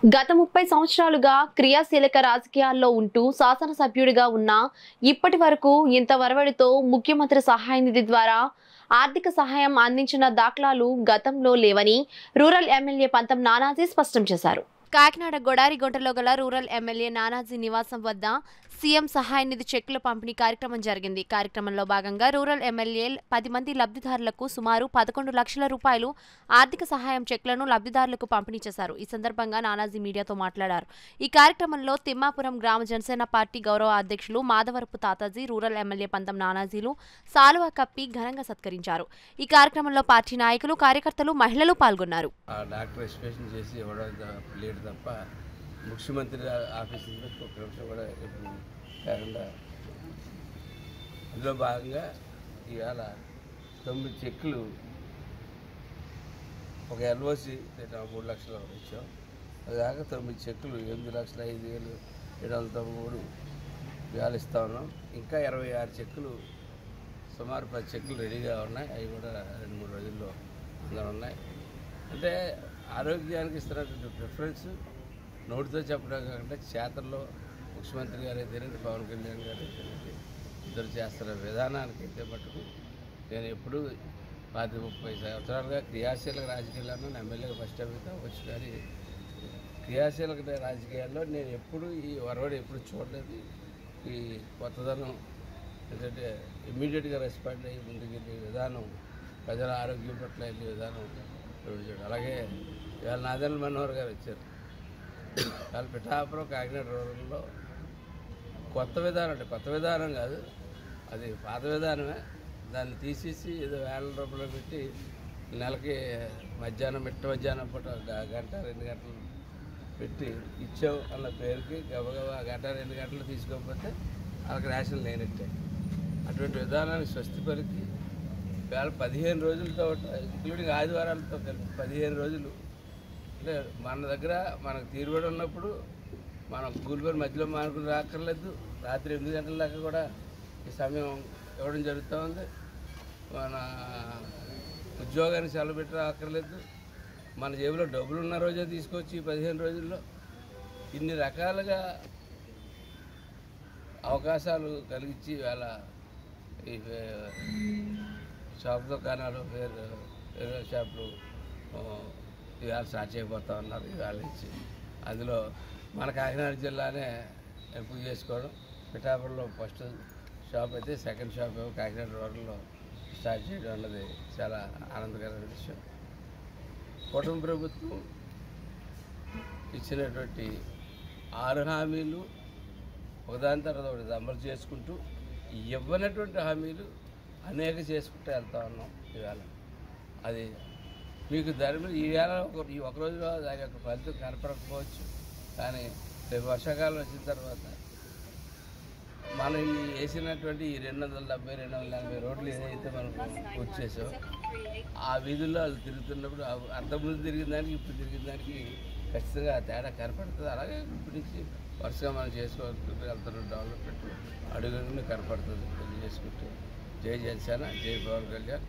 గత 30 సంవత్సరాలుగా క్రియాశీలక రాజకీయాల్లో ఉంటూ శాసనసభ్యుడిగా ఉన్న ఇప్పటి వరకు ఇంత వరవడితో ముఖ్యమంత్రి సహాయ నిధి ద్వారా ఆర్థిక సహాయం అందించిన దాఖలాలు గతంలో లేవని రూరల్ ఎమ్మెల్యే పంతం నానాజీ స్పష్టం చేశారు. కాకినాడ గొడారిగుంటలో గల రూరల్ ఎమ్మెల్యే నానాజీ నివాసం వద్ద సీఎం సహాయ నిధి చెక్కుల పంపిణీ కార్యక్రమం జరిగింది. కార్యక్రమంలో భాగంగా రూరల్ ఎమ్మెల్యే 10 మంది లబ్ధిదారులకు సుమారు 11 లక్షల రూపాయలు ఆర్థిక సహాయం చెక్లను లబ్ధిదారులకు పంపిణీ చేశారు. ఈ సందర్భంగా నానాజీ మీడియాతో మాట్లాడారు. ఈ కార్యక్రమంలో తిమ్మాపురం గ్రామ జనసేన పార్టీ గౌరవ అధ్యక్షులు మాధవరపు తాతాజీ, రూరల్ ఎమ్మెల్యే పంతం నానాజీలు సాలువా కప్పి ఘనంగా సత్కరించారు. ఈ కార్యక్రమంలో పార్టీ నాయకులు, కార్యకర్తలు, మహిళలు పాల్గొన్నారు. తప్ప ముఖ్యమంత్రి ఆఫీస్ నుంచి ఒక నిమిషం కూడా ఎప్పుడు కాకుండా అందులో భాగంగా ఇవాళ 9 చెక్కులు ఒక ఎల్ఓసి 3 లక్షలు ఇచ్చాం. అది కాక 9 చెక్కులు 8,05,793 ఇవాళ ఇస్తా ఉన్నాం. ఇంకా 26 చెక్కులు సుమారు 10 చెక్కులు రెడీగా ఉన్నాయి. అవి కూడా 2-3 రోజుల్లో అందరూ ఉన్నాయి. అంటే ఆరోగ్యానికి ఇస్తున్నటువంటి ప్రిఫరెన్స్ నోటితో చెప్పడం కాకుండా చేతల్లో ముఖ్యమంత్రి గారు అయితే పవన్ కళ్యాణ్ గారు ఇద్దరు చేస్తున్న విధానానికి అయితే మటుకు నేను ఎప్పుడూ 30 సంవత్సరాలుగా క్రియాశీలక రాజకీయాల్లో ఎమ్మెల్యేగా ఫస్ట్ టైం అయితే వచ్చి, కానీ క్రియాశీలక రాజకీయాల్లో నేను ఎప్పుడు ఈ వరవడి ఎప్పుడు చూడలేదు. ఈ కొత్తదనం ఏంటంటే ఇమ్మీడియట్గా రెస్పాండ్ అయ్యి ముందుకెళ్ళే విధానం, ప్రజల ఆరోగ్యం పట్ల వెళ్ళే విధానం. అలాగే ఇవాళ నాదెండ్ల మనోహర్ గారు వచ్చారు. వాళ్ళ పిఠాపురం కాకినాడ రూరల్లో కొత్త విధానం, అంటే కొత్త విధానం కాదు, అది పాత విధానమే. దాన్ని తీసేసి ఏదో 1,000 రూపాయలు పెట్టి నెలకి మధ్యాహ్నం మధ్యాహ్నం పూట 1-2 గంటలు పెట్టి ఇచ్చావు అన్న పేరుకి గబగబా 1-2 గంటలు తీసుకోకపోతే వాళ్ళకి రేషన్ లేనట్టే. అటువంటి విధానానికి స్వస్తి పలికి ఇవాళ 15 రోజులతో, ఇంక్లూడింగ్ ఆదివారాలతో కలిపి 15 రోజులు. అంటే మన దగ్గర మనకు తీరుబడి ఉన్నప్పుడు మనం కూలి పని మధ్యలో మానుకుని రాక్కర్లేదు. రాత్రి 8 గంటల దాకా కూడా ఈ సమయం ఇవ్వడం జరుగుతూ ఉంది. మన ఉద్యోగానికి సెలవు పెట్టి రాక్కర్లేదు. మన జేబులో డబ్బులు ఉన్న రోజే తీసుకొచ్చి 15 రోజుల్లో ఇన్ని రకాలుగా అవకాశాలు కలిగించి ఇవాళ ఈ షాప్ దుకాణాలు, వేరే షాపులు ఇవాళ స్టార్ట్ చేయబోతా ఉన్నారు. ఇవాళ నుంచి అందులో మన కాకినాడ జిల్లానే ఎంపిక చేసుకోవడం, పిఠాపురంలో ఫస్ట్ షాప్ అయితే సెకండ్ షాప్ ఏమో కాకినాడ రోడ్లో స్టార్ట్ చేయడం అన్నది చాలా ఆనందకరమైన విషయం. కుటుంబ ప్రభుత్వం ఇచ్చినటువంటి 6 హామీలు ఒకదాని తర్వాత ఒకటి అమలు చేసుకుంటూ, ఇవ్వనటువంటి హామీలు అనేక చేసుకుంటూ వెళ్తా ఉన్నాం. ఇవాళ అది మీకు దాని మీద ఈవేళ ఈ ఒకరోజులో దాని యొక్క ఫలితం కనపడకపోవచ్చు, కానీ రేపు వర్షాకాలం వచ్చిన తర్వాత మనం ఈ వేసినటువంటి ఈ 270-240 రోడ్లు ఏదైతే మనం పూర్తి చేసామో ఆ వీధుల్లో వాళ్ళు తిరుగుతున్నప్పుడు అంతకుముందు తిరిగిన దానికి ఇప్పుడు తిరిగిన దానికి ఖచ్చితంగా తేడా కనపడుతుంది. అలాగే ఇప్పటి నుంచి వరుసగా మనం చేసుకోవాల్సి వెళ్తున్న డెవలప్మెంట్ అడుగుని కనపడుతుంది. చేసుకుంటూ జై జనసేన, జై పవన్ కళ్యాణ్.